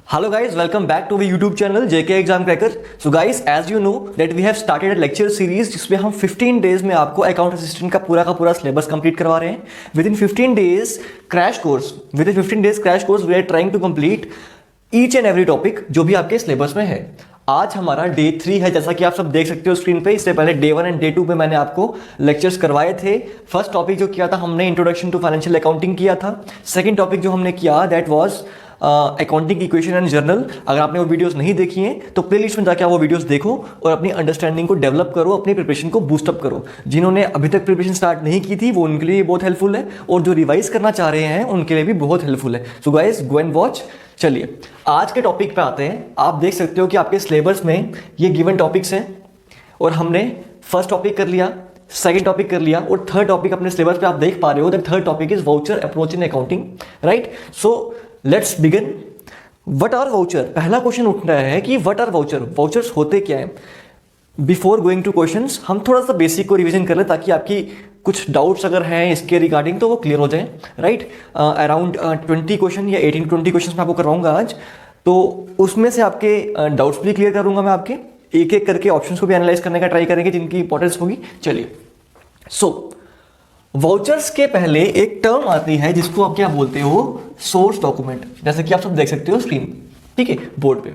Hello guys, welcome back to our YouTube channel JK Exam Cracker. So guys, as you know that we have started a lecture series जिसमें हम 15 days में आपको account assistant का पूरा syllabus complete करवा रहे हैं. Within 15 days crash course we are trying to complete each and every topic जो भी आपके सिलेबस में है. आज हमारा डे 3 है, जैसा कि आप सब देख सकते हो स्क्रीन पे. इससे पहले डे 1 एंड डे 2 पे मैंने आपको लेक्चर्स करवाए थे. फर्स्ट टॉपिक जो किया था हमने इंट्रोडक्शन टू फाइनेंशियल अकाउंटिंग किया था. सेकंड टॉपिक जो हमने किया that was accounting equation and journal. अगर आपने वो वीडियोस नहीं देखी हैं तो प्लेलिस्ट में जाके आप वो वीडियोस देखो और अपनी अंडरस्टैंडिंग को डेवलप करो, अपनी प्रिपरेशन को बूस्टअप करो. जिन्होंने अभी तक प्रिपरेशन स्टार्ट नहीं की थी वो उनके लिए बहुत हेल्पफुल है, और जो रिवाइज करना चाह रहे हैं उनके लिए भी बहुत हेल्पफुल है. So guys, go and watch. चलिए आज के टॉपिक पे आते हैं. आप देख सकते हो कि आपके सिलेबस में ये गिवन टॉपिक्स हैं और हमने फर्स्ट टॉपिक कर लिया, सेकंड टॉपिक कर लिया और थर्ड टॉपिक अपने सिलेबस पे आप देख पा रहे हो that third topic is voucher approach in accounting, right. So let's begin. What are voucher? पहला क्वेश्चन उठ रहा है कि व्हाट आर वाउचर, वाउचर्स होते क्या है. बिफोर गोइंग टू क्वेश्चंस हम थोड़ा सा बेसिक को रिवीजन कर लें ताकि आपकी कुछ डाउट्स अगर हैं इसके रिगार्डिंग तो वो क्लियर हो जाए, राइट. अराउंड 20 क्वेश्चन या 18 to 20 क्वेश्चन मैं आपको करवाऊंगा आज, तो उसमें से आपके डाउट्स भी क्लियर करूंगा मैं. आपके एक एक करके ऑप्शंस को भी एनालाइज करने का ट्राई करेंगे जिनकी इंपॉर्टेंस होगी. चलिए, सो वाउचर्स के पहले एक टर्म आती है जिसको आप क्या बोलते हो, सोर्स डॉक्यूमेंट. जैसे कि आप सब देख सकते हो स्क्रीन, ठीक है, बोर्ड पे.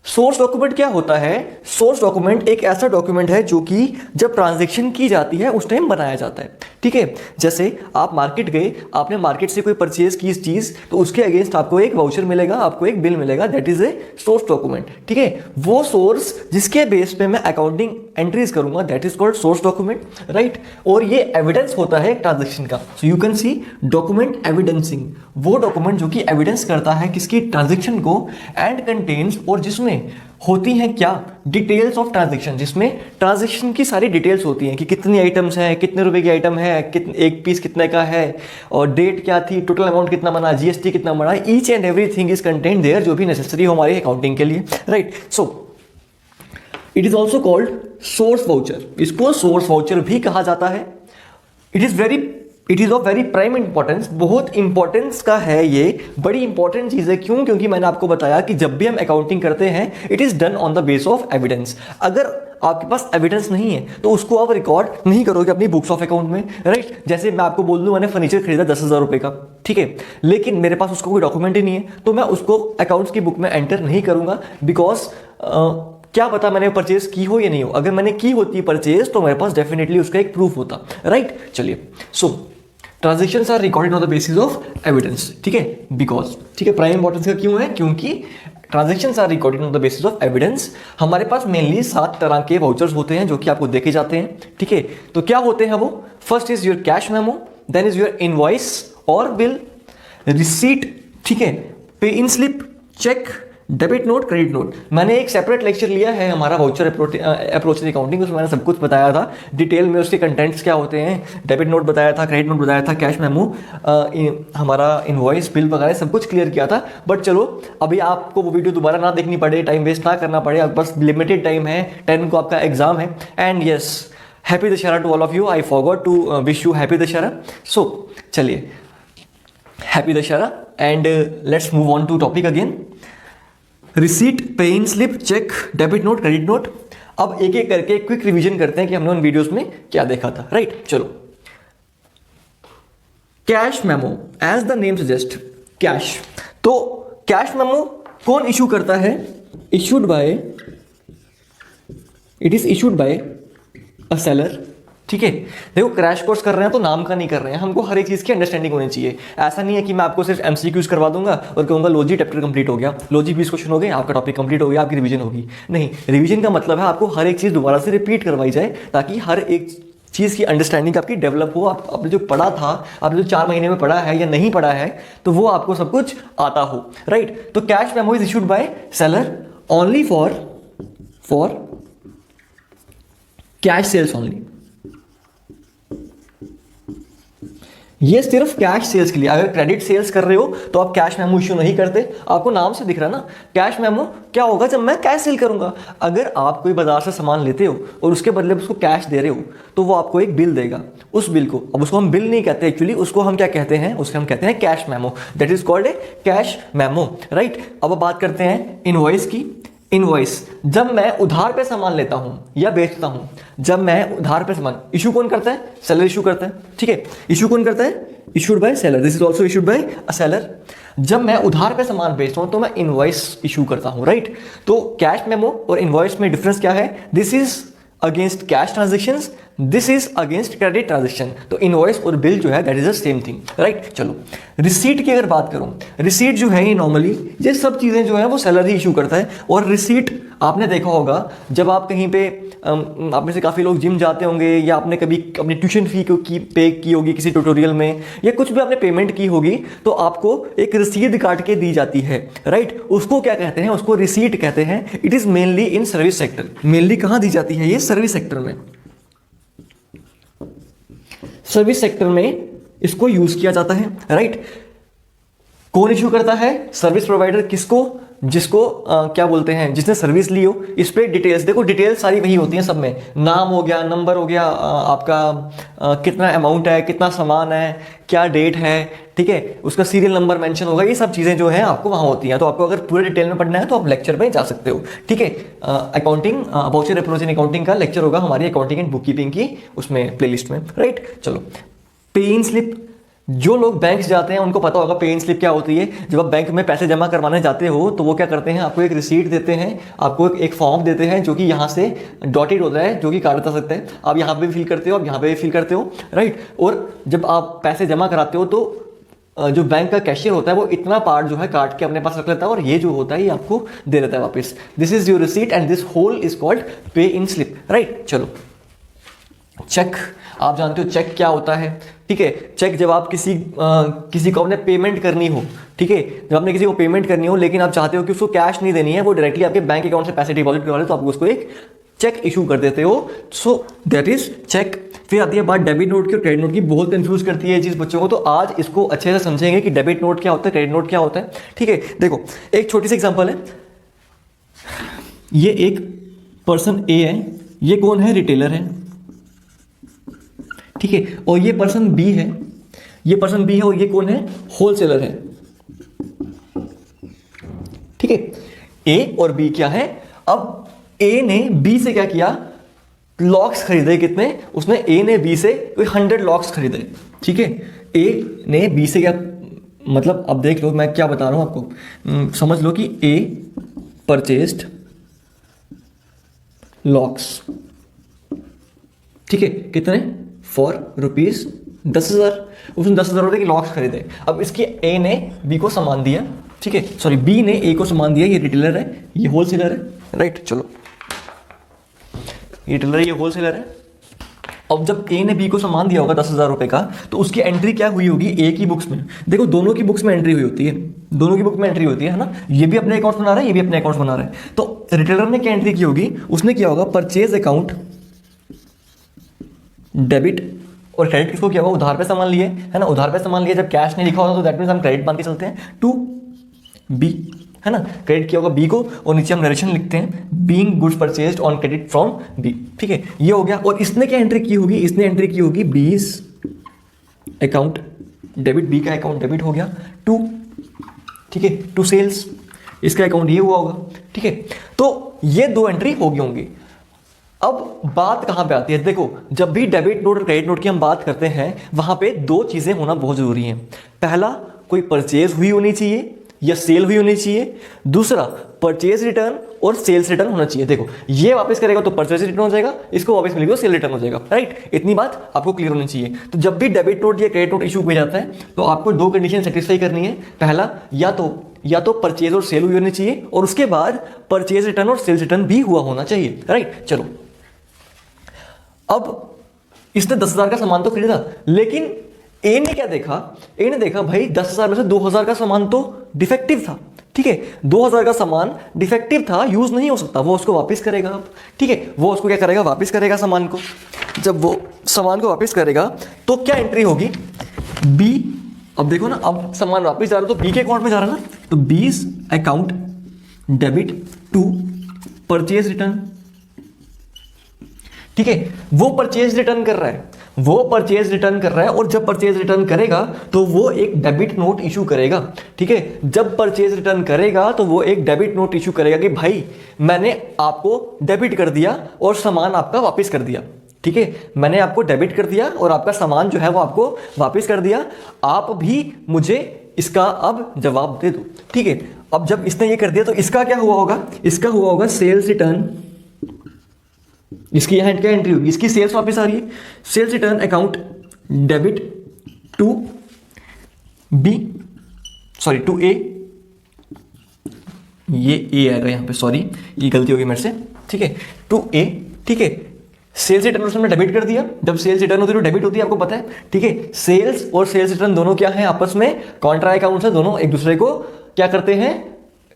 सोर्स डॉक्यूमेंट क्या होता है? सोर्स डॉक्यूमेंट एक ऐसा डॉक्यूमेंट है जो कि जब ट्रांजैक्शन की जाती है उस टाइम बनाया जाता है, ठीक है. जैसे आप मार्केट गए, आपने मार्केट से कोई परचेज की इस चीज, तो उसके अगेंस्ट आपको एक वाउचर मिलेगा, आपको एक बिल मिलेगा, that is a source document, ठीक है. वो सोर्स जिसके बेस पे मैं अकाउंटिंग एंट्रीज करूंगा that is called source document, right. और ये एविडेंस होता है ट्रांजेक्शन का. So you can see document evidencing, वो डॉक्यूमेंट जो कि एविडेंस करता है किसकी, ट्रांजेक्शन को. एंड कंटेन्स, और जिसमें होती हैं क्या, डिटेल्स ऑफ ट्रांजैक्शन, जिसमें ट्रांजैक्शन की सारी डिटेल्स होती हैं कि कितनी आइटम्स हैं, कितने रुपए की आइटम है, एक पीस कितने का है, और डेट क्या थी, टोटल अमाउंट कितना बना, जीएसटी कितना बना. Each and everything is content there जो भी नेसेसरी हो हमारी अकाउंटिंग के लिए, right. So it is also called source voucher. इसको सोर्स वाउचर भी कहा जाता है. It is of very prime importance. बहुत इंपॉर्टेंस का है ये, बड़ी इंपॉर्टेंट चीज है. क्यों? क्योंकि मैंने आपको बताया कि जब भी हम अकाउंटिंग करते हैं it is done on the base of evidence. अगर आपके पास एविडेंस नहीं है तो उसको आप रिकॉर्ड नहीं करोगे अपनी बुक्स ऑफ अकाउंट में, राइट. जैसे मैं आपको बोल दूं मैंने फर्नीचर खरीदा 10,000 रुपए का, ठीक है, लेकिन मेरे पास उसको कोई डॉक्यूमेंट ही नहीं है, तो मैं उसको अकाउंट्स की बुक में एंटर नहीं करूंगा. बिकॉज क्या पता मैंने परचेज की हो या नहीं हो. अगर मैंने की होती परचेज तो मेरे पास डेफिनेटली उसका एक प्रूफ होता, राइट. चलिए, so transactions are recorded on the basis of evidence, ठीक है, बिकॉज, ठीक है, प्राइम इंपॉर्टेंस का क्यों है? क्योंकि transactions are recorded on the basis of evidence. हमारे पास मेनली 7 तरह के वाउचर्स होते हैं जो कि आपको देखे जाते हैं, ठीक है. तो क्या होते हैं वो? First is your cash memo, then is your invoice और बिल, रिसीट, ठीक है, pay in slip, cheque, debit note, credit note. मैंने एक सेपरेट लेक्चर लिया है हमारा वाउचर अप्रोच इन अकाउंटिंग, उसमें मैंने सब कुछ बताया था डिटेल में, उसके कंटेंट्स क्या होते हैं, डेबिट नोट बताया था, क्रेडिट नोट बताया था, कैश मेमो, हमारा इनवॉइस, बिल वगैरह सब कुछ क्लियर किया था. बट चलो अभी आपको वो वीडियो दोबारा ना देखनी पड़े, टाइम वेस्ट ना करना पड़े, बस लिमिटेड टाइम है, 10 को आपका एग्जाम है. And yes, happy Dussehra to all of you. I forgot to wish you happy Dussehra. So चलिए, happy Dussehra and let's move on to topic again. Receipt, pay in slip, cheque, debit note, credit note. अब एक एक करके quick revision करते हैं कि हमने उन वीडियोस में क्या देखा था, राइट. चलो, cash memo, as the name suggest, cash. तो कैश मेमो कौन इशू करता है? Issued by, it is issued by a seller, ठीक है. देखो, क्रैश कोर्स कर रहे हैं तो नाम का नहीं कर रहे हैं, हमको हर एक चीज की अंडरस्टैंडिंग होनी चाहिए. ऐसा नहीं है कि मैं आपको सिर्फ एमसीक्यूज करवा दूंगा और कहूंगा लो जी चैप्टर कंप्लीट हो गया, लो जी 20 क्वेश्चन हो गए, आपका टॉपिक कंप्लीट हो गया, आपकी रिवीजन होगी. नहीं, रिवीजन का मतलब है आपको हर एक चीज दोबारा से रिपीट करवाई जाए ताकि हर एक चीज की अंडरस्टैंडिंग आपकी डेवलप हो. आपने जो पढ़ा था, आपने जो 4 महीने में पढ़ा है या नहीं पढ़ा है, तो वो आपको सब कुछ आता हो, राइट. तो cash memo is issued bye seller only for cash sales only. ये सिर्फ कैश सेल्स के लिए। अगर क्रेडिट सेल्स कर रहे हो तो आप कैश मेमो इशू नहीं करते, आपको नाम से दिख रहा है ना। कैश मेमो क्या होगा जब मैं कैश सेल करूंगा। अगर आप कोई बाजार से सामान लेते हो और उसके बदले उसको कैश दे रहे हो तो वो आपको एक बिल देगा। उस बिल को, अब उसको हम बिल नहीं कहते एक्चुअली, उसको हम क्या कहते हैं, उसको हम कहते हैं cash memo. That is called a cash memo, right. अब बात करते हैं इनवॉइस की। इनवॉइस, जब मैं उधार पे सामान लेता हूं या बेचता हूं, जब मैं उधार पे सामान, इशू कौन करता है, सेलर इशू करता है, ठीक है। इशू कौन करता है, issued bye seller, this is also issued by a seller. जब मैं उधार पे सामान बेचता हूं तो मैं इनवॉइस इशू करता हूं, राइट। तो कैश मेमो और इनवॉइस में डिफरेंस क्या है, this is against cash transactions, this is against credit transaction. तो इनवॉइस और बिल जो है that is the same thing, right. चलो रिसीट की अगर बात करूं, रिसीट जो है ये नॉर्मली ये सब चीजें जो है वो सेलर ही इशू करता है। और रिसीट आपने देखा होगा जब आप कहीं पे आप में से काफ़ी लोग जिम जाते होंगे या आपने कभी अपनी ट्यूशन फी को पे की होगी किसी ट्यूटोरियल में, या कुछ भी आपने पेमेंट की होगी तो आपको एक रसीद काट के दी जाती है, राइट। उसको क्या कहते हैं, उसको रिसीट कहते हैं। It is mainly in service sector. Mainly कहां दी जाती है ये, सर्विस सेक्टर में। सर्विस सेक्टर में इसको यूज किया जाता है, राइट। कौन इशू करता है, सर्विस प्रोवाइडर। किसको, जिसको क्या बोलते हैं, जिसने सर्विस ली हो। इस पे डिटेल्स देखो, डिटेल्स सारी वही होती हैं सब में, नाम हो गया, नंबर हो गया, आपका कितना अमाउंट है, कितना सामान है, क्या डेट है, ठीक है, उसका सीरियल नंबर मेंशन होगा। ये सब चीज़ें जो हैं आपको वहाँ होती हैं। तो आपको अगर पूरे डिटेल में पढ़ना है तो आप लेक्चर में जा सकते हो, ठीक है। Accounting about approach in accounting का लेक्चर होगा हमारी अकाउंटिंग एंड बुक कीपिंग की उसमें प्लेलिस्ट में, राइट। चलो पे इन स्लिप, जो लोग बैंक जाते हैं उनको पता होगा पे इन स्लिप क्या होती है। जब आप बैंक में पैसे जमा करवाने जाते हो तो वो क्या करते हैं, आपको एक रिसीट देते हैं, आपको एक फॉर्म देते हैं जो कि यहाँ से डॉटेड होता है, जो कि कागज आ सकता है। आप यहाँ पे भी फिल करते हो, आप यहाँ पे भी फिल करते हो, राइट। और जब आप पैसे जमा कराते हो तो जो बैंक का कैशियर होता है वो इतना पार्ट जो है काट के अपने पास रख लेता है और ये जो होता है ये आपको दे देता है वापस। This is your receipt and this whole is called pay in slip, right. चलो चेक, आप जानते हो चेक क्या होता है, ठीक है। चेक जब आप किसी को आपने पेमेंट करनी हो, ठीक है, जब आपने किसी को पेमेंट करनी हो लेकिन आप चाहते हो कि उसको कैश नहीं देनी है, वो डायरेक्टली आपके बैंक अकाउंट से पैसे डिपॉजिट करवा ले, तो आप उसको एक चेक इशू कर देते हो। So that is cheque. फिर आती है बात डेबिट नोट की और क्रेडिट नोट की। बहुत कंफ्यूज करती है ये चीज़ बच्चों को, तो आज इसको अच्छे से समझेंगे कि डेबिट नोट क्या होता है, क्रेडिट नोट क्या होता है, ठीक है। देखो एक छोटी सी एग्जांपल है, ये एक पर्सन ए है, ये कौन है, रिटेलर है, ठीक है। और ये पर्सन बी है, ये पर्सन बी है और ये कौन है, होलसेलर है, ठीक है। ए और बी क्या है, अब ए ने बी से क्या किया, लॉक्स खरीदे। कितने, उसने ए ने बी से 100 लॉक्स खरीदे, ठीक है। ए ने बी से क्या, मतलब अब देख लो मैं क्या बता रहा हूं आपको, समझ लो कि ए परचेस्ड लॉक्स, ठीक है, कितने, फॉर ₹10,000। उसने 10,000 रुपये के लॉक्स खरीदे। अब इसकी ए ने बी को सामान दिया, ठीक है, सॉरी बी ने ए को सामान दिया। ये रिटेलर है, ये होलसेलर है, राइट। चलो ये रिटेलर है, ये होलसेलर है। अब जब ए ने बी को सामान दिया होगा 10,000 रुपये का, तो उसकी एंट्री क्या हुई होगी, ए की बुक्स में। देखो दोनों की बुक्स में एंट्री हुई होती है, दोनों की बुक में एंट्री होती है ना। ये भी अपने अकाउंट बना रहा है, ये भी अपने अकाउंट बना रहा है। तो रिटेलर ने क्या एंट्री की होगी, उसने किया होगा परचेज अकाउंट डेबिट, और क्रेडिट किसको किया होगा, उधार पे सामान लिए, है ना। उधार पे सामान लिए, जब कैश नहीं लिखा होता तो दैट मींस हम क्रेडिट मान के चलते हैं टू बी, है ना। क्रेडिट किया होगा बी को और नीचे हम नरेशन लिखते हैं, being goods purchased on credit from B, ठीक है, ये हो गया। और इसने क्या एंट्री की होगी, इसने एंट्री की होगी बीज अकाउंट डेबिट, बी का अकाउंट डेबिट हो गया टू, ठीक है, टू सेल्स, इसका अकाउंट ये हुआ होगा, ठीक है। तो ये दो एंट्री होगी होंगी। अब बात कहां पे आती है, देखो जब भी डेबिट नोट और क्रेडिट नोट की हम बात करते हैं वहां पे दो चीजें होना बहुत जरूरी है। पहला, कोई परचेज हुई होनी चाहिए या सेल हुई होनी चाहिए। दूसरा, परचेज रिटर्न और सेल्स रिटर्न होना चाहिए। देखो ये वापस करेगा तो परचेज रिटर्न हो जाएगा, इसको वापस मिलेगा तो सेल रिटर्न हो जाएगा, राइट। इतनी बात आपको क्लियर होनी चाहिए। तो जब भी डेबिट नोट या क्रेडिट नोट इशू किया जाता है तो आपको दो कंडीशन सेटिस्फाई करनी है। पहला, या तो परचेज और सेल हुई होनी चाहिए, और उसके बाद परचेज रिटर्न और सेल्स रिटर्न भी हुआ होना चाहिए, राइट। चलो अब इसने 10,000 का सामान तो खरीदा, लेकिन ए ने क्या देखा, ए ने देखा भाई 10,000 में से 2,000 का सामान तो डिफेक्टिव था, ठीक है। 2,000 का सामान डिफेक्टिव था, यूज नहीं हो सकता, वो उसको वापस करेगा अब, ठीक है। वो उसको क्या करेगा, वापस करेगा सामान को। जब वो सामान को वापस करेगा तो क्या एंट्री होगी, बी, अब देखो ना, अब सामान वापस जा रहा है तो बी के अकाउंट में जा रहा है ना, तो B's account debit to purchase return. ठीक है, वो परचेज रिटर्न कर रहा है, वो परचेज रिटर्न कर रहा है, और जब परचेज रिटर्न करेगा तो वो एक डेबिट नोट इशू करेगा। ठीक है, जब परचेज रिटर्न करेगा तो वो एक डेबिट नोट इशू करेगा कि भाई मैंने आपको डेबिट कर दिया और सामान आपका वापस कर दिया। ठीक है, मैंने आपको डेबिट कर दिया और आपका सामान जो है वो आपको वापस कर दिया, आप भी मुझे इसका अब जवाब दे दो। ठीक है, अब जब इसने ये कर दिया तो इसका क्या हुआ होगा, इसका हुआ होगा सेल्स रिटर्न, इसकी यहां क्या एंट्री होगी, इसकी सेल्स वापस आ रही है, sales return account debit to be, sorry to A, ये ए आएगा यहां पे, सॉरी ये गलती होगी मेरे से। ठीक है, टू ए। ठीक है, सेल्स रिटर्न उसने डेबिट कर दिया, जब सेल्स रिटर्न होती है तो डेबिट होती है, आपको पता है। ठीक है, सेल्स और सेल्स रिटर्न दोनों क्या है, आपस में कॉन्ट्रा अकाउंट्स है, दोनों एक दूसरे को क्या करते हैं,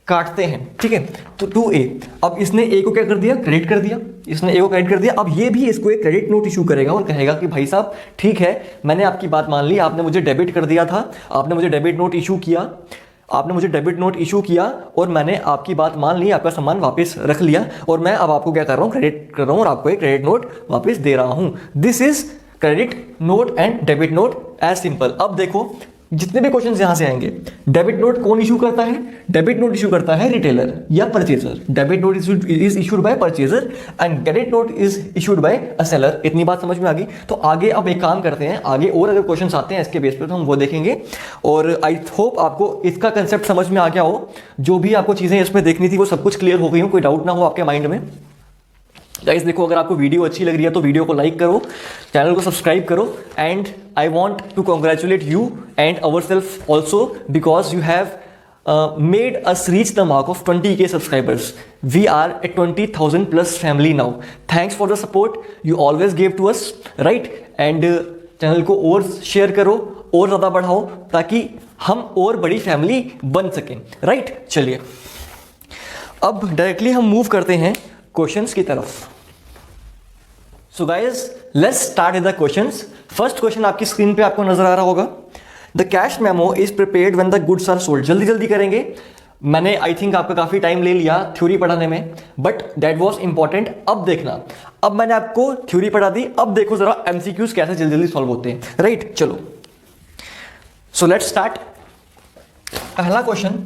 काटते हैं। ठीक है, तो टू ए, अब इसने ए को क्या कर दिया, क्रेडिट कर दिया, इसने ए को क्रेडिट कर दिया, अब ये भी इसको एक क्रेडिट नोट इशू करेगा और कहेगा कि भाई साहब ठीक है, मैंने आपकी बात मान ली, आपने मुझे डेबिट कर दिया था, आपने मुझे डेबिट नोट इशू किया, आपने मुझे डेबिट नोट इशू किया और मैंने आपकी बात मान ली, आपका सामान वापस रख लिया, और मैं अब आपको क्या कर रहा हूँ, क्रेडिट कर रहा हूँ और आपको एक क्रेडिट नोट वापस दे रहा हूँ। This is credit note and debit note, as simple. अब देखो जितने भी क्वेश्चन यहां से आएंगे, डेबिट नोट कौन इशू करता है, डेबिट नोट इशू करता है रिटेलर या purchaser, debit note is issued bye purchaser and credit note is issued by a seller. इतनी बात समझ में आ गई। तो आगे अब एक काम करते हैं, आगे और अगर क्वेश्चंस आते हैं इसके बेस पे तो हम वो देखेंगे, और आई होप आपको इसका कंसेप्ट समझ में आ गया हो, जो भी आपको चीजें इसमें देखनी थी वो सब कुछ क्लियर हो गई हो, कोई डाउट ना हो आपके माइंड में। गाइस देखो, अगर आपको वीडियो अच्छी लग रही है तो वीडियो को लाइक करो, चैनल को सब्सक्राइब करो, and I want to congratulate you and ourselves also because you have made us reach the mark of 20K subscribers. We are a 20,000 plus family now. Thanks for the support you always give to us, right. And channel को और share करो और ज़्यादा बढ़ाओ ताकि हम और बड़ी फैमिली बन सकें, राइट। चलिए अब डायरेक्टली हम मूव करते हैं क्वेश्चंस की तरफ। So guys let's start with the questions. First question आपकी स्क्रीन पे आपको नजर आ रहा होगा, the cash memo is prepared when the goods are sold. जल्दी जल्दी करेंगे, मैंने आई थिंक आपका काफी टाइम ले लिया थ्योरी पढ़ाने में, बट दैट वाज इंपॉर्टेंट। अब देखना, अब मैंने आपको थ्योरी पढ़ा दी, अब देखो जरा एमसीक्यूज कैसे जल्दी जल्दी सॉल्व होते हैं, राइट। चलो सो लेट्स स्टार्ट। पहला question,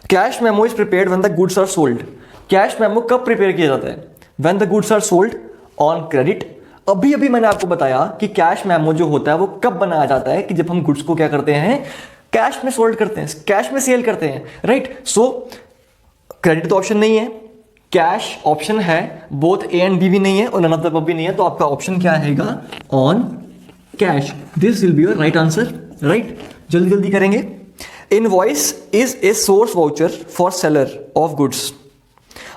cash memo is prepared when the goods are sold. Cash memo कब प्रिपेयर किया जाता है, when the goods are sold on credit. अभी अभी मैंने आपको बताया कि कैश मेमो जो होता है वो कब बनाया जाता है, कि जब हम गुड्स को क्या करते हैं, कैश में सोल्ड करते हैं, कैश में सेल करते हैं, राइट। सो क्रेडिट तो ऑप्शन नहीं है, कैश ऑप्शन है, बोथ ए एंड बी भी नहीं है और नन ऑफ द अबव भी नहीं है, तो आपका ऑप्शन क्या आएगा, on cash. This will be your right answer, right. जल्दी जल्दी करेंगे। Invoice is a source voucher for seller of goods.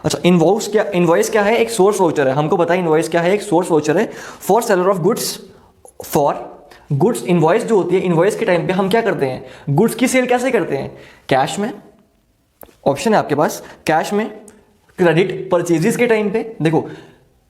अच्छा, इनवॉइस क्या है, एक सोर्स वाउचर है, हमको पता है इनवॉइस क्या है, एक सोर्स वाउचर है for seller of goods. For goods invoice जो होती है, इनवॉइस के टाइम पे हम क्या करते हैं, गुड्स की सेल कैसे करते हैं, कैश में। ऑप्शन है आपके पास, कैश में, क्रेडिट परचेजेस के टाइम पे। देखो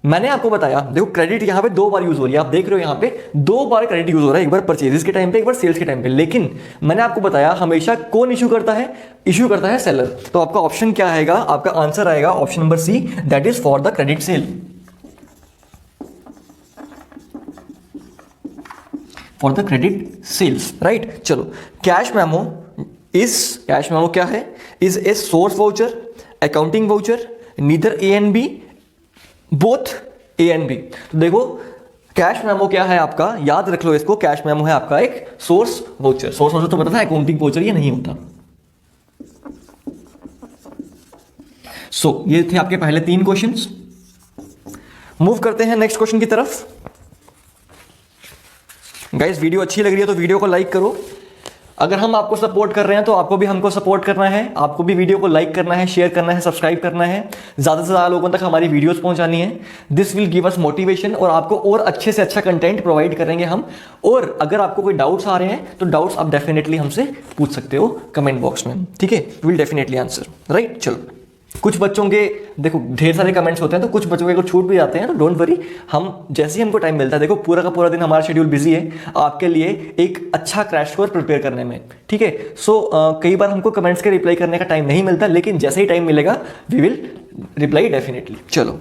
मैंने आपको बताया, देखो क्रेडिट यहां पे दो बार यूज हो रही है, आप देख रहे हो यहां पे दो बार क्रेडिट यूज हो रहा है, एक बार परचेजेस के टाइम पे, एक बार सेल्स के टाइम पे। लेकिन मैंने आपको बताया हमेशा कौन इशू करता है, इशू करता है सेलर। तो आपका ऑप्शन क्या आएगा, आपका आंसर आएगा option number C, that is for the credit sale, for the credit sales, right. चलो, कैश मेमो क्या है, is a source voucher, accounting voucher, neither A and B, both A and B. तो देखो cash memo क्या है आपका, याद रख लो इसको, कैश मेमो है आपका एक सोर्स वाउचर। सोर्स वाउचर तो पता था, अकाउंटिंग वाउचर ये नहीं होता। सो ये थे आपके पहले तीन क्वेश्चंस। मूव करते हैं नेक्स्ट क्वेश्चन की तरफ। गाइस वीडियो अच्छी लग रही है तो वीडियो को लाइक करो। अगर हम आपको सपोर्ट कर रहे हैं तो आपको भी हमको सपोर्ट करना है, आपको भी वीडियो को लाइक करना है, शेयर करना है, सब्सक्राइब करना है, ज़्यादा से ज़्यादा लोगों तक हमारी वीडियोस पहुंचानी है। This will give us motivation और आपको और अच्छे से अच्छा कंटेंट प्रोवाइड करेंगे हम। और अगर आपको कोई डाउट्स आ रहे हैं तो डाउट्स आप डेफिनेटली हमसे पूछ सकते हो कमेंट बॉक्स में, ठीक है। Will definitely answer, right. चलो कुछ बच्चों के देखो ढेर सारे कमेंट्स होते हैं, तो कुछ बच्चों के अगर छूट भी जाते हैं तो डोंट वरी, हम जैसे ही हमको टाइम मिलता है, देखो पूरा का पूरा दिन हमारा शेड्यूल बिजी है आपके लिए एक अच्छा क्रैश कोर्स प्रिपेयर करने में, ठीक है। सो कई बार हमको कमेंट्स के रिप्लाई करने का टाइम नहीं मिलता, लेकिन जैसे ही टाइम मिलेगा वी विल रिप्लाई डेफिनेटली। चलो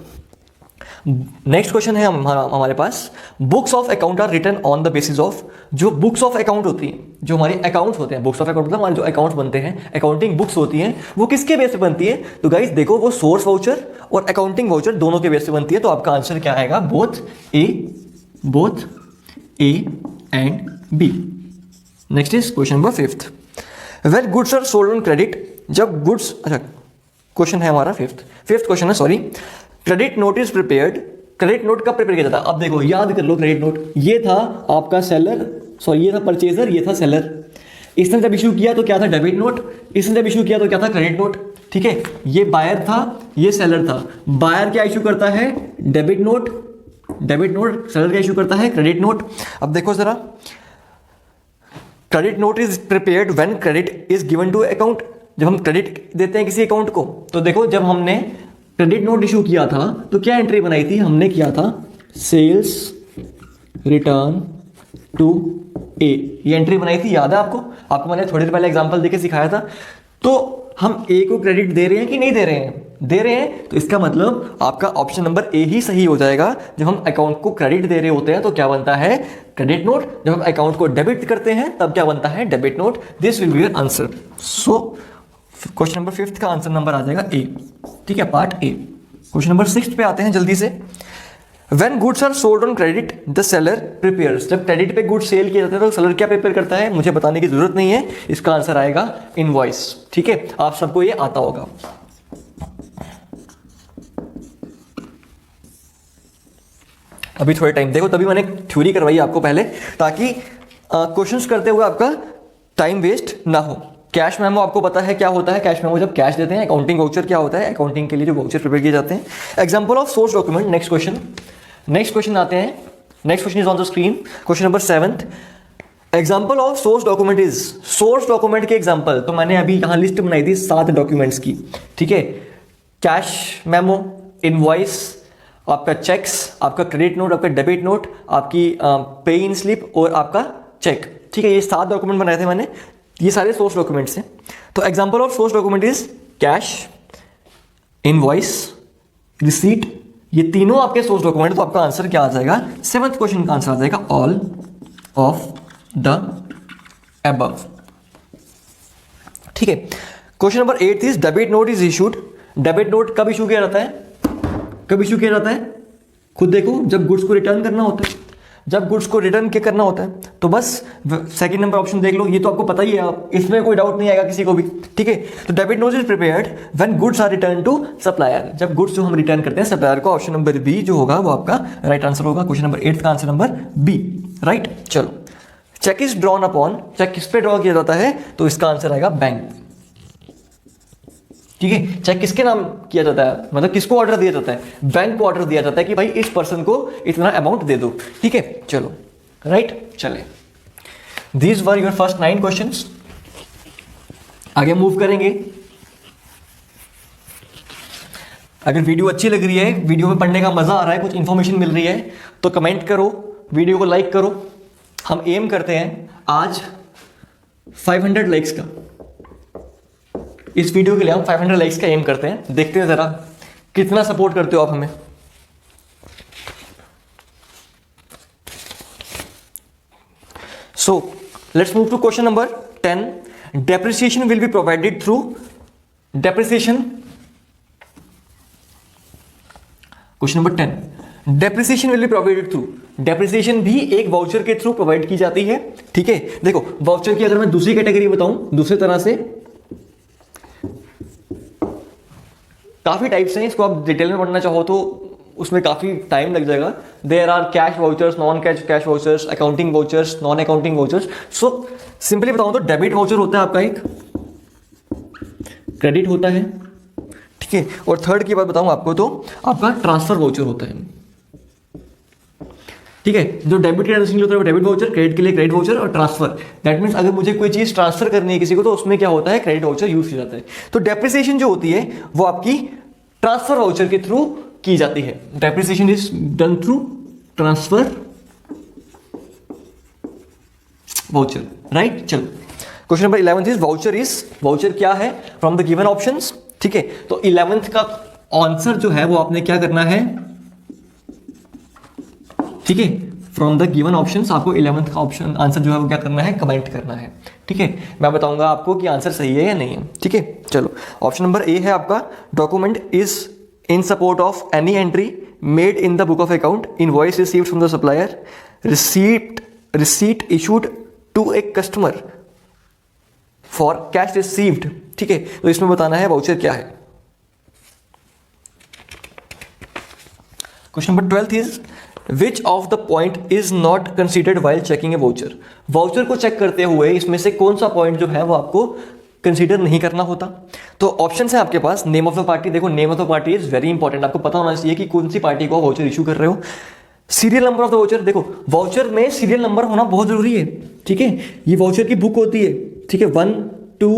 नेक्स्ट क्वेश्चन है हमारे पास, books of account are written on the basis of. जो बुक्स ऑफ अकाउंट होती हैं, जो हमारे अकाउंट्स होते हैं, बुक्स ऑफ अकाउंट मतलब हमारे जो अकाउंट्स बनते हैं, अकाउंटिंग बुक्स होती हैं, वो किसके बेस पे बनती है? तो गाइस देखो वो सोर्स वाउचर और अकाउंटिंग वाउचर दोनों के बेस पे बनती है। तो आपका आंसर क्या आएगा? Both A and B. Next is question number 5th, when goods are sold on credit. जब गुड्स, अच्छा क्वेश्चन है हमारा 5th क्वेश्चन है, sorry. Credit note is prepared, credit note कब प्रिपेयर किया जाता है? अब देखो याद कर लो, क्रेडिट नोट ये था आपका सेलर, सॉरी ये था परचेजर, ये था सेलर। इसने जब इशू किया तो क्या था? Debit note. इसने जब इशू किया तो क्या था? क्रेडिट नोट, ठीक है। ये बायर था, ये सेलर था। बायर क्या इशू करता है? Debit note, debit note. Seller क्या इशू करता है? Credit note. अब देखो जरा, credit note is prepared when credit is given to account. जब हम क्रेडिट देते हैं किसी अकाउंट को, तो देखो जब हमने क्रेडिट नोट इशू किया था तो क्या एंट्री बनाई थी? हमने किया था सेल्स रिटर्न टू ए, ये एंट्री बनाई थी, याद है आपको? आपको मैंने थोड़ी देर पहले एग्जांपल देके सिखाया था। तो हम ए को क्रेडिट दे रहे हैं कि नहीं दे रहे हैं? दे रहे हैं, तो इसका मतलब आपका ऑप्शन नंबर ए ही सही हो जाएगा। जब हम अकाउंट को क्रेडिट दे रहे होते हैं तो क्या बनता है? Credit note. जब हम अकाउंट को डेबिट करते हैं तब क्या बनता है? Debit note. This will be your answer. So question number 5th का आंसर नंबर आ जाएगा ए, ठीक है, part A. Question number 6th पे आते हैं जल्दी से। When goods are sold on credit, the seller prepares। जब क्रेडिट पे गुड्स सेल किया जाता है तो सेलर क्या प्रिपेयर करता है? मुझे बताने की जरूरत नहीं है, इसका आंसर आएगा इनवॉइस, ठीक है। आप सबको ये आता होगा। अभी थोड़े टाइम देखो, तभी मैंने थ्योरी करवाई आपको पहले, ताकि क्वेश्चंस करते हुए आपका टाइम वेस्ट ना हो। कैश मेमो आपको पता है क्या होता है? कैश मेमो जब कैश देते हैं। अकाउंटिंग वाउचर क्या होता है? अकाउंटिंग के लिए जो वाउचर प्रिपेयर किए जाते हैं। Example of source document. Next question आते हैं। Next question is on the screen, question number 7th। Example of source document is, source document के एग्जांपल, तो मैंने अभी यहां लिस्ट बनाई थी 7 डॉक्यूमेंट्स की, ठीक है। कैश मेमो, इनवॉइस, आपका चेक्स, आपका क्रेडिट नोट, आपका डेबिट नोट, आपकी पे इन स्लिप और आपका चेक, ठीक है। ये 7 डॉक्यूमेंट बनाए थे मैंने, ये सारे सोर्स डॉक्यूमेंट्स हैं। तो example of source document is cash, invoice, receipt, ये तीनों आपके सोर्स डॉक्यूमेंट। तो आपका आंसर क्या आ जाएगा? 7th क्वेश्चन का आंसर आ जाएगा ऑल ऑफ द अबव, ठीक है। Question number 8 is debit note is issued. Debit note कब इशू किया जाता है? कब इशू किया जाता है? खुद देखो, जब गुड्स को रिटर्न करना होता है। जब गुड्स को रिटर्न क्या करना होता है, तो बस सेकंड नंबर ऑप्शन देख लो, ये तो आपको पता ही है, आप इसमें कोई डाउट नहीं आएगा किसी को भी, ठीक है। तो debit note is prepared when goods are return to supplier. जब गुड्स जो हम रिटर्न करते हैं सप्लायर को, ऑप्शन नंबर बी जो होगा वो आपका राइट आंसर होगा। क्वेश्चन नंबर 8 का आंसर नंबर बी, राइट। चलो, cheque is drawn upon, cheque किस पे ड्रॉ किया जाता है? तो इसका आंसर आएगा बैंक, ठीक है। चेक किसके नाम किया जाता है? मतलब किसको ऑर्डर दिया जाता है? बैंक को ऑर्डर दिया जाता है कि भाई इस पर्सन को इतना अमाउंट दे दो, ठीक है। चलो, राइट, चले, these were your first 9 questions. आगे मूव करेंगे। अगर वीडियो अच्छी लग रही है, वीडियो में पढ़ने का मजा आ रहा है, कुछ इंफॉर्मेशन मिल रही है, तो कमेंट करो, वीडियो को लाइक करो। हम एम करते हैं आज 500 लाइक्स का। इस वीडियो के लिए हम 500 लाइक्स का एम करते हैं। देखते हैं जरा कितना सपोर्ट करते हो आप हमें। So let's move to question number 10। Depreciation will be provided through, depreciation, question number 10, depreciation will be provided through. Depreciation भी एक वाउचर के थ्रू प्रोवाइड की जाती है, ठीक है। देखो, वाउचर की अगर मैं दूसरी कैटेगरी बताऊं, दूसरी तरह से, काफी टाइप्स हैं, इसको आप डिटेल में पढ़ना चाहो तो उसमें काफी टाइम लग जाएगा। There are cash vouchers, non cash vouchers, accounting vouchers, non accounting vouchers. So simply बताऊं तो डेबिट वाउचर होता है आपका एक, क्रेडिट होता है, ठीक है। और थर्ड की बात बताऊं आपको तो आपका ट्रांसफर वाउचर होता है। ठीक है, जो डेबिट के ट्रांजेक्शन होता है वो डेबिट वाउचर, क्रेडिट के लिए क्रेडिट वाउचर और ट्रांसफर। दैट मीन्स अगर मुझे कोई चीज ट्रांसफर करनी है किसी को तो उसमें क्या होता है, क्रेडिट वाउचर यूज किया जाता है। तो डेप्रिसिएशन जो होती है वो आपकी ट्रांसफर वाउचर के थ्रू की जाती है। Depreciation is done through transfer voucher, right. चलो क्वेश्चन नंबर 11 इज वाउचर क्या है फ्रॉम द गिवन ऑप्शंस। ठीक है, तो 11th का आंसर जो है वो आपने क्या करना है, ठीक है, फ्रॉम द गिवन ऑप्शंस आपको 11th का ऑप्शन आंसर जो है वो क्या करना है, कमेंट करना है। ठीक है, मैं बताऊंगा आपको कि आंसर सही है या नहीं है। ठीक है, चलो ऑप्शन नंबर ए है आपका, document is in support of any entry made in the book of account, invoice received from the supplier, receipt issued to a customer for cash received. ठीक है, तो इसमें बताना है वाउचर क्या है। Question number 12 is which of the point is not considered while checking a voucher. Voucher को check करते हुए इसमें से कौन सा पॉइंट जो है वो आपको कंसीडर नहीं करना होता। तो ऑप्शन है आपके पास, नेम ऑफ द पार्टी, देखो name of the party is very important, आपको पता होना चाहिए कि कौन सी पार्टी को वाउचर इशू कर रहे हो। Serial number of the voucher, देखो वाउचर में सीरियल नंबर होना बहुत जरूरी है। ठीक है, ये वाउचर की बुक होती है, ठीक है, 1 2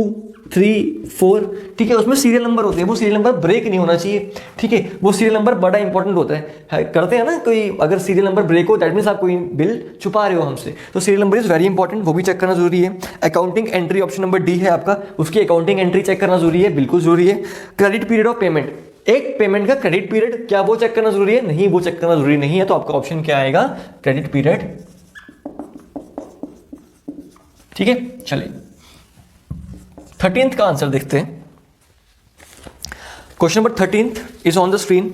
3 4, ठीक है, उसमें सीरियल नंबर होते हैं, वो सीरियल नंबर ब्रेक नहीं होना चाहिए। ठीक है, वो सीरियल नंबर बड़ा इंपॉर्टेंट होता है, करते हैं ना कोई, अगर सीरियल नंबर ब्रेक हो दैट मीन्स आप कोई बिल छुपा रहे हो हमसे, तो serial number is very important, वो भी चेक करना जरूरी है। Accounting entry option number D है आपका, उसकी अकाउंटिंग एंट्री चेक करना जरूरी है, बिल्कुल जरूरी है। क्रेडिट पीरियड ऑफ पेमेंट, एक पेमेंट का क्रेडिट पीरियड क्या वो चेक करना जरूरी है, नहीं वो चेक करना जरूरी नहीं है, तो आपका ऑप्शन क्या आएगा, क्रेडिट पीरियड। ठीक है, चलिए 13th का आंसर देखते हैं। Question number 13 is on the screen.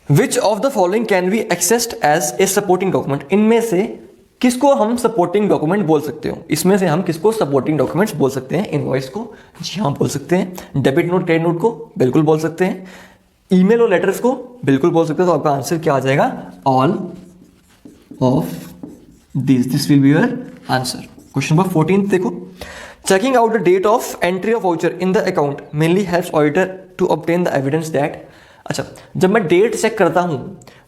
Which of the following can be accessed as a supporting document, इनमें से किसको हम सपोर्टिंग डॉक्यूमेंट बोल सकते हो, इसमें से हम किसको सपोर्टिंग डॉक्यूमेंट्स बोल सकते हैं। इनवॉइस को, जी हाँ बोल सकते हैं। डेबिट नोट, क्रेडिट नोट को बिल्कुल बोल सकते हैं। ईमेल और लेटर्स को बिल्कुल बोल सकते हैं। तो आपका आंसर क्या आ जाएगा, all of this will be your answer. Question number 14 देखो, checking out the date of entry of voucher in the account mainly helps auditor to obtain the evidence that. अच्छा, जब मैं डेट चेक करता हूं,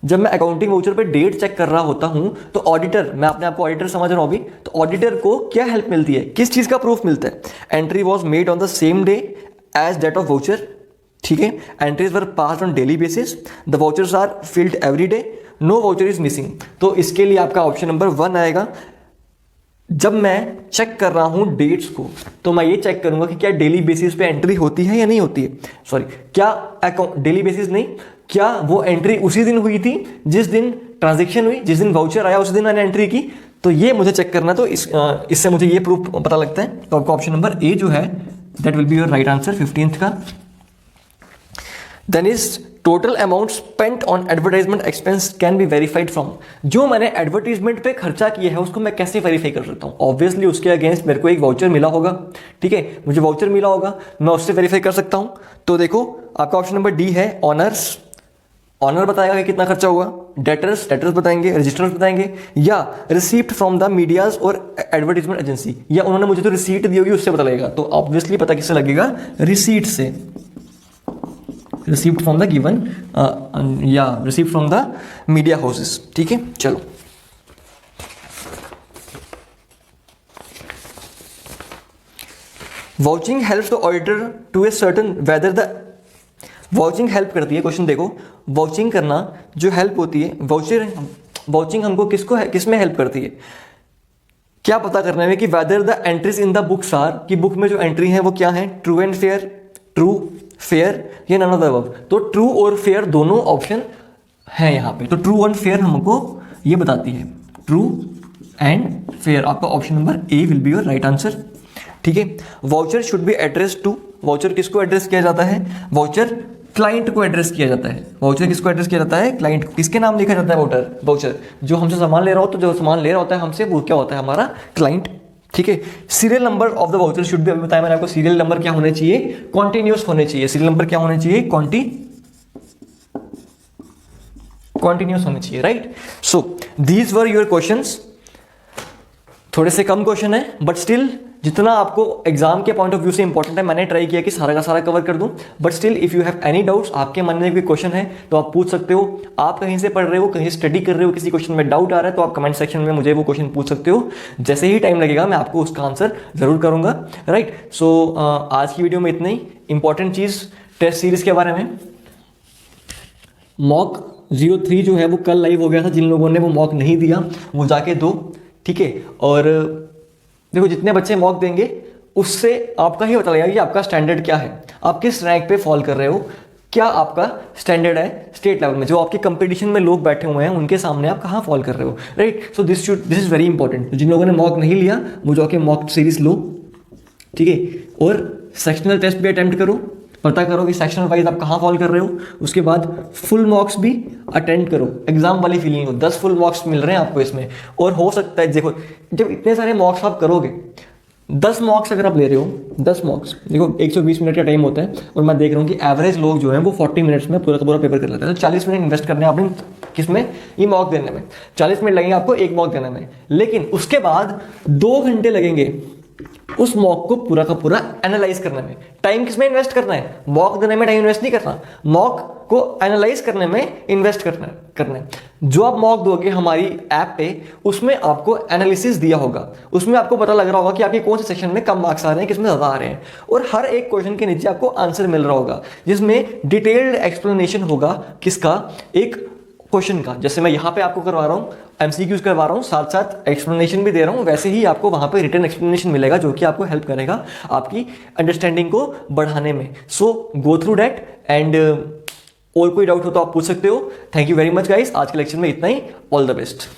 जब मैं अकाउंटिंग वाउचर पे date check कर रहा होता हूं, तो ऑडिटर, मैं अपने आप को ऑडिटर समझ रहा हूं अभी, तो ऑडिटर को क्या हेल्प मिलती है, किस चीज का प्रूफ मिलता है। Entry was made on the same day as date of voucher. ठीक है, entries were passed on daily basis, the vouchers are filed every day, no voucher is missing. तो इसके लिए आपका ऑप्शन नंबर 1 आएगा। जब मैं चेक कर रहा हूं डेट्स को, तो मैं ये चेक करूंगा कि क्या डेली बेसिस पे एंट्री होती है या नहीं होती है। सॉरी, क्या अकाउंट डेली बेसिस नहीं, क्या वो एंट्री उसी दिन हुई थी जिस दिन ट्रांजैक्शन हुई, जिस दिन वाउचर आया उस दिन मैंने एंट्री की। तो ये मुझे चेक करना, तो इससे मुझे ये प्रूफ पता लगता है। तो आपका ऑप्शन नंबर ए जो है that will be your right answer 15th का। Then is total amount spent on advertisement expense can be verified from, जो मैंने एडवर्टाइजमेंट पे खर्चा किया है उसको मैं कैसे वेरीफाई कर सकता हूँ। ऑब्वियसली उसके अगेंस्ट मेरे को एक वाउचर मिला होगा, ठीक है, मुझे वाउचर मिला होगा, मैं उससे वेरीफाई कर सकता हूँ। तो देखो आपका ऑप्शन नंबर डी है, ऑनर्स, ऑनर बताएगा कि कितना खर्चा हुआ। डेटर्स, डेटर्स बताएंगे, रजिस्टर्स बताएंगे, या रिसीप्ट फ्रॉम द मीडियाज और एडवर्टाइजमेंट एजेंसी, या उन्होंने मुझे जो रिसीट दी होगी उससे पता लगेगा। तो ऑब्वियसली पता किससे लगेगा, रिसीट से, रिसीव्ड फ्रॉम द गिवन या received from the media houses. ठीक है, चलो vouching helps the auditor to ascertain whether the, vouching help करती है, क्वेश्चन देखो, वाउचिंग करना जो हेल्प होती है, वाउचिंग हमको किसको है, किस में हेल्प करती है, क्या पता करने में कि whether the entries in the books are, कि बुक में जो एंट्री है वो क्या है, true and fair, true fair या नन ऑफ द अबव। तो ट्रू और फेयर दोनों ऑप्शन है यहाँ पे, तो ट्रू एंड फेयर हमको ये बताती है, ट्रू एंड फेयर। आपका option number A will be your right answer. ठीक है, voucher should be address to, voucher किसको एड्रेस किया जाता है, वाउचर क्लाइंट को एड्रेस किया जाता है। वाउचर किसको एड्रेस किया जाता है, क्लाइंट को। किसके नाम लिखा जाता है वाउचर, जो हमसे सामान ले रहा हो, तो जो सामान ले रहा होता है हमसे वो क्या होता है, हमारा क्लाइंट। ठीक है, serial number of the voucher should B, अभी बताया मैंने आपको, सीरियल नंबर क्या होने चाहिए, कॉन्टिन्यूस होने चाहिए। सीरियल नंबर क्या होने चाहिए, कॉन्टिन्यूस होने चाहिए, right. So these were your questions. थोड़े से कम क्वेश्चन है बट स्टिल जितना आपको एग्जाम के पॉइंट ऑफ व्यू से इंपॉर्टेंट है मैंने ट्राई किया कि सारा का सारा कवर कर दूं, but still if you have any doubts, आपके मन में कोई क्वेश्चन है तो आप पूछ सकते हो। आप कहीं से पढ़ रहे हो, कहीं स्टडी कर रहे हो, किसी क्वेश्चन में डाउट आ रहा है तो आप कमेंट सेक्शन में मुझे वो क्वेश्चन पूछ सकते हो। जैसे ही टाइम लगेगा मैं आपको उसका आंसर जरूर करूंगा। राइट, सो आज की वीडियो में इतना ही। इंपॉर्टेंट चीज टेस्ट सीरीज के बारे में, मॉक 03 जो है वो कल लाइव हो गया था। जिन लोगों ने वो मॉक नहीं दिया वो जाके दो, ठीक है। और देखो जितने बच्चे मॉक देंगे उससे आपका ही पता लगेगा कि आपका स्टैंडर्ड क्या है, आप किस रैंक पे फॉल कर रहे हो, क्या आपका स्टैंडर्ड है स्टेट लेवल में। जो आपके कंपटीशन में लोग बैठे हुए हैं उनके सामने आप कहाँ फॉल कर रहे हो। Right, so this is very important. जिन लोगों ने मॉक नहीं लिया वो जाके मॉक सीरीज लो, ठीक है। और सेक्शनल टेस्ट भी अटेम्प्ट करो, पता करो कि सेक्शनल वाइज आप कहाँ फॉल कर रहे हो। उसके बाद फुल मॉक्स भी अटेंड करो, एग्जाम वाली फीलिंग हो। 10 फुल मॉक्स मिल रहे हैं आपको इसमें। और हो सकता है देखो जब इतने सारे मॉक्स आप करोगे, 10 मॉक्स अगर आप ले रहे हो, 10 मॉक्स देखो 120 मिनट का टाइम होता है। और मैं देख रहा हूँ कि एवरेज लोग जो हैं वो 40 मिनट्स में पूरा का पूरा पेपर कर लेते हैं। तो 40 मिनट इन्वेस्ट करने हैं आपने किसमें, ये मॉक देने में। 40 मिनट लगेंगे आपको एक मॉक देने में, लेकिन उसके बाद 2 घंटे लगेंगे उस मॉक को पूरा का पूरा एनालाइज करने में। टाइम किसमें इन्वेस्ट करना है, मॉक देने में टाइम इन्वेस्ट नहीं करना, मॉक को एनालाइज करने में इन्वेस्ट करना है। जो आप मॉक दोगे हमारी ऐप पे, उसमें आपको एनालिसिस दिया होगा, उसमें आपको पता लग रहा होगा कि आपके कौन से सेक्शन में कम मार्क्स आ रहे हैं, किसमें ज़्यादा आ रहे हैं। और हर एक क्वेश्चन के नीचे आपको आंसर मिल रहा होगा जिसमें डिटेल्ड एक्सप्लेनेशन होगा किसका, एक क्वेश्चन का। जैसे मैं यहाँ पे आपको करवा रहा हूँ, एमसीक्यूज करवा रहा हूँ, साथ साथ एक्सप्लेनेशन भी दे रहा हूँ, वैसे ही आपको वहाँ पे रिटन एक्सप्लेनेशन मिलेगा जो कि आपको हेल्प करेगा आपकी अंडरस्टैंडिंग को बढ़ाने में। सो गो थ्रू डैट एंड और कोई डाउट हो तो आप पूछ सकते हो। Thank you very much guys, आज के लेक्चर में इतना ही। All the best.